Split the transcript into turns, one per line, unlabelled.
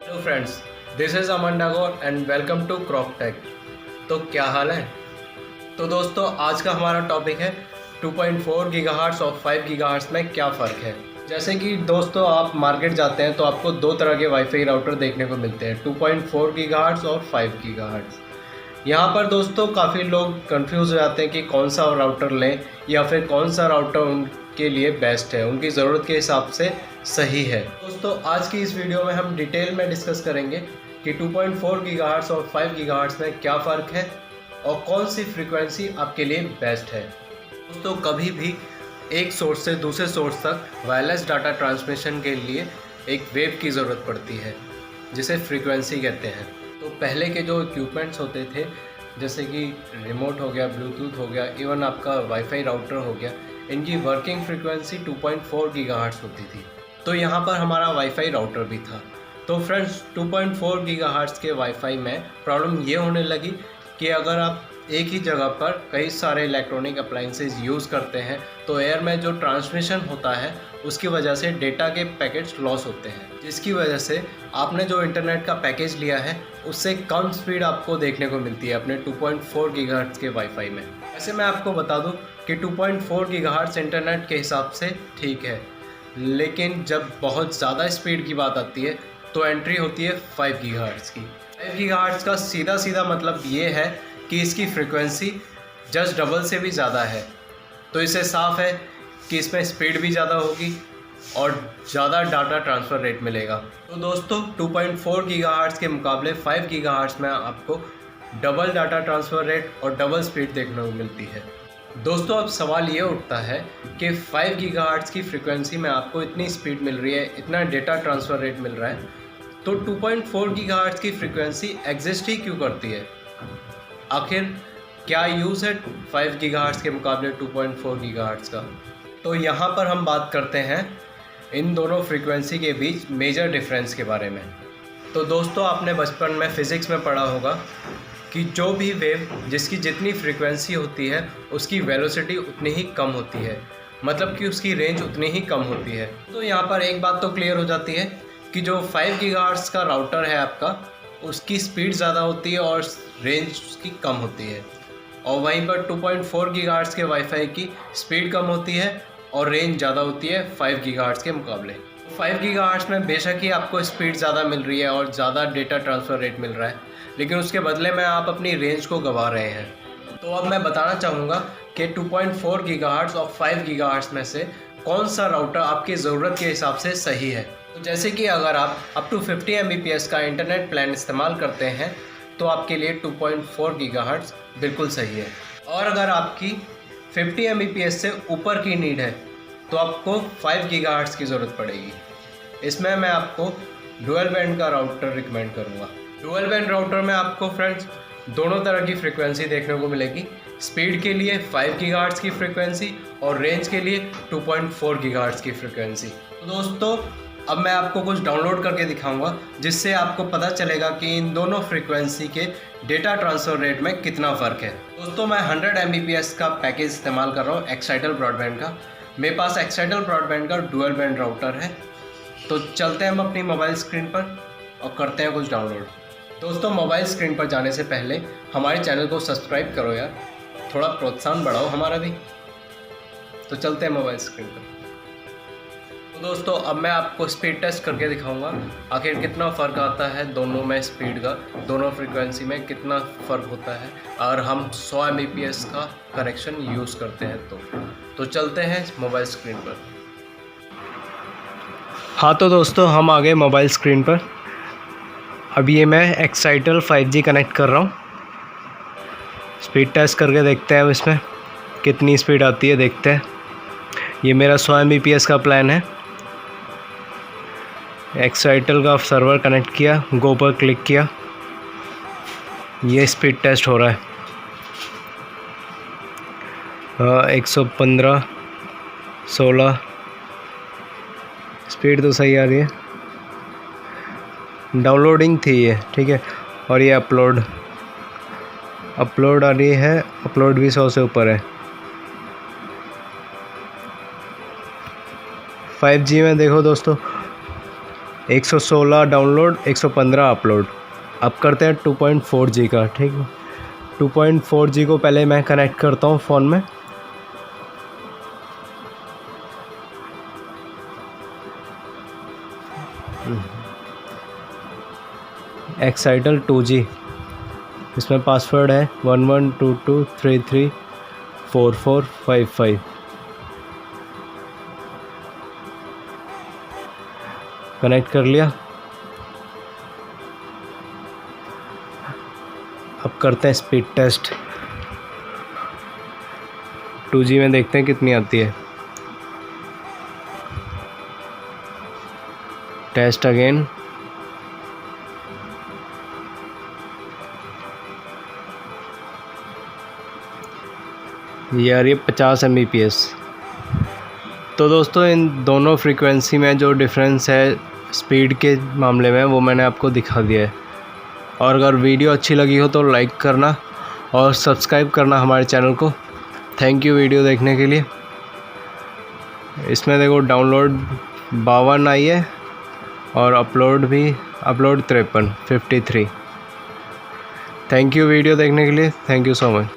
Hello friends, this is Aman Dagor and welcome to Crop Tech. तो क्या हाल है। तो दोस्तों, आज का हमारा टॉपिक है 2.4 गीगाहर्ट्ज़ और 5 गीगाहर्ट्ज़ में क्या फ़र्क है। जैसे कि दोस्तों, आप मार्केट जाते हैं तो आपको दो तरह के वाईफाई राउटर देखने को मिलते हैं, 2.4 गीगाहर्ट्ज़ और 5 गीगाहर्ट्ज़। यहाँ पर दोस्तों काफ़ी लोग कंफ्यूज हो जाते हैं कि कौन सा राउटर लें या फिर कौन सा राउटर उनके लिए बेस्ट है, उनकी ज़रूरत के हिसाब से सही है। दोस्तों, आज की इस वीडियो में हम डिटेल में डिस्कस करेंगे कि 2.4 गीगाहर्ट्ज़ और 5 गीगाहर्ट्ज़ में क्या फ़र्क है और कौन सी फ्रीक्वेंसी आपके लिए बेस्ट है। दोस्तों, कभी भी एक सोर्स से दूसरे सोर्स तक वायरलेस डाटा ट्रांसमिशन के लिए एक वेव की ज़रूरत पड़ती है, जिसे फ्रीक्वेंसी कहते हैं। तो पहले के जो इक्विपमेंट्स होते थे, जैसे कि रिमोट हो गया, ब्लूटूथ हो गया, इवन आपका वाईफाई राउटर हो गया, इनकी वर्किंग फ्रीक्वेंसी 2.4 गीगाहर्ट्ज़ होती थी। तो यहाँ पर हमारा वाईफाई राउटर भी था। तो फ्रेंड्स, 2.4 गीगाहर्ट्ज़ के वाईफाई में प्रॉब्लम ये होने लगी कि अगर आप एक ही जगह पर कई सारे इलेक्ट्रॉनिक अप्लाइंसेस यूज़ करते हैं तो एयर में जो ट्रांसमिशन होता है उसकी वजह से डेटा के पैकेट्स लॉस होते हैं, जिसकी वजह से आपने जो इंटरनेट का पैकेज लिया है उससे कम स्पीड आपको देखने को मिलती है अपने 2.4 गीगाहर्ट्ज़ के वाईफाई में। वैसे मैं आपको बता दूं कि 2.4 गीगाहर्ट्ज़ इंटरनेट के हिसाब से ठीक है, लेकिन जब बहुत ज़्यादा स्पीड की बात आती है तो एंट्री होती है 5 गीगाहर्ट्ज़ की। 5 गीगाहर्ट्ज़ का सीधा सीधा मतलब ये है कि इसकी फ्रीक्वेंसी जस्ट डबल से भी ज़्यादा है। तो इससे साफ है कि इसमें स्पीड भी ज़्यादा होगी और ज़्यादा डाटा ट्रांसफ़र रेट मिलेगा। तो दोस्तों, 2.4 गीगाहर्ट्ज़ के मुकाबले 5 गीगाहर्ट्ज़ में आपको डबल डाटा ट्रांसफ़र रेट और डबल स्पीड देखने को मिलती है। दोस्तों, अब सवाल ये उठता है कि 5 गीगाहर्ट्ज़ की फ्रीक्वेंसी में आपको इतनी स्पीड मिल रही है, इतना डेटा ट्रांसफ़र रेट मिल रहा है, तो 2.4 गीगाहर्ट्ज़ की फ्रीक्वेंसी एग्जिस्ट ही क्यों करती है। आखिर क्या यूज़ है 5 गीगाहर्ट्ज़ के मुकाबले 2.4 गीगाहर्ट्ज़ का। तो यहाँ पर हम बात करते हैं इन दोनों फ्रीक्वेंसी के बीच मेजर डिफरेंस के बारे में। तो दोस्तों, आपने बचपन में फ़िज़िक्स में पढ़ा होगा कि जो भी वेव जिसकी जितनी फ्रीक्वेंसी होती है उसकी वेलोसिटी उतनी ही कम होती है, मतलब कि उसकी रेंज उतनी ही कम होती है। तो यहाँ पर एक बात तो क्लियर हो जाती है कि जो 5 गीगाहर्ट्ज़ का राउटर है आपका, उसकी स्पीड ज़्यादा होती है और रेंज उसकी कम होती है, और वहीं पर 2.4 गीगाहर्ट्ज़ के वाईफाई की स्पीड कम होती है और रेंज ज़्यादा होती है 5 गीगाहर्ट्ज़ के मुकाबले। 5 गीगाहर्ट्ज़ में बेशक ही आपको स्पीड ज़्यादा मिल रही है और ज़्यादा डेटा ट्रांसफ़र रेट मिल रहा है, लेकिन उसके बदले में आप अपनी रेंज को गंवा रहे हैं। तो अब मैं बताना चाहूँगा कि 2.4 गीगाहर्ट्ज़ और 5 गीगाहर्ट्ज़ में से कौन सा राउटर आपकी ज़रूरत के हिसाब से सही है। तो जैसे कि अगर आप अप टू 50 Mbps का इंटरनेट प्लान इस्तेमाल करते हैं तो आपके लिए 2.4 गीगाहर्ट्ज़ बिल्कुल सही है, और अगर आपकी 50 Mbps से ऊपर की नीड है तो आपको 5 गीगाहर्ट्ज़ की ज़रूरत पड़ेगी। इसमें मैं आपको डुअल बैंड का राउटर रिकमेंड करूँगा। डुअल बैंड राउटर में आपको फ्रेंड्स दोनों तरह की फ्रीक्वेंसी देखने को मिलेगी। स्पीड के लिए 5 गीगाहर्ट्ज़ की फ्रीक्वेंसी और रेंज के लिए 2.4 गीगाहर्ट्ज़ की फ्रीक्वेंसी। तो दोस्तों, अब मैं आपको कुछ डाउनलोड करके दिखाऊंगा जिससे आपको पता चलेगा कि इन दोनों फ्रीक्वेंसी के डेटा ट्रांसफ़र रेट में कितना फ़र्क है। दोस्तों, मैं 100 Mbps का पैकेज इस्तेमाल कर रहा हूँ एक्साइटल ब्रॉडबैंड का। मेरे पास एक्साइटल ब्रॉडबैंड का डुअल बैंड राउटर है। तो चलते हैं हम अपनी मोबाइल स्क्रीन पर और करते हैं कुछ डाउनलोड। दोस्तों, मोबाइल स्क्रीन पर जाने से पहले हमारे चैनल को सब्सक्राइब करो यार, थोड़ा प्रोत्साहन बढ़ाओ हमारा भी। तो चलते हैं मोबाइल स्क्रीन पर। तो दोस्तों, अब मैं आपको स्पीड टेस्ट करके दिखाऊंगा आखिर कितना फ़र्क आता है दोनों में, स्पीड का दोनों फ्रीक्वेंसी में कितना फ़र्क होता है अगर हम 100 Mbps का कनेक्शन यूज़ करते हैं। तो चलते हैं मोबाइल स्क्रीन पर। हाँ, तो दोस्तों, हम आ गए मोबाइल स्क्रीन पर। अब ये मैं एक्साइटल 5G कनेक्ट कर रहा हूँ। स्पीड टेस्ट करके देखते हैं अब इसमें कितनी स्पीड आती है, देखते हैं। ये मेरा 100 Mbps का प्लान है। एक्साइटल का सर्वर कनेक्ट किया, गो पर क्लिक किया, ये स्पीड टेस्ट हो रहा है। 115, 16 स्पीड तो सही आ रही है। डाउनलोडिंग थी ये, ठीक है। और ये अपलोड आ रही है, अपलोड भी 100 से ऊपर है। 5G में देखो दोस्तों, 116 डाउनलोड, 115 अपलोड। अब करते हैं 2.4G का, ठीक है। 2.4G को पहले मैं कनेक्ट करता हूँ फ़ोन में। एक्साइटल 2G, इसमें पासवर्ड है 1122334455। कनेक्ट कर लिया। अब करते हैं स्पीड टेस्ट। 2G में देखते हैं कितनी आती है। Test again. ये आ रही है 50 Mbps। तो दोस्तों इन दोनों फ्रीक्वेंसी में जो डिफरेंस है स्पीड के मामले में वो मैंने आपको दिखा दिया है। और अगर वीडियो अच्छी लगी हो तो लाइक करना और सब्सक्राइब करना हमारे चैनल को। थैंक यू वीडियो देखने के लिए। इसमें देखो डाउनलोड 52 आई है और अपलोड 53। थैंक यू वीडियो देखने के लिए। Thank you so much.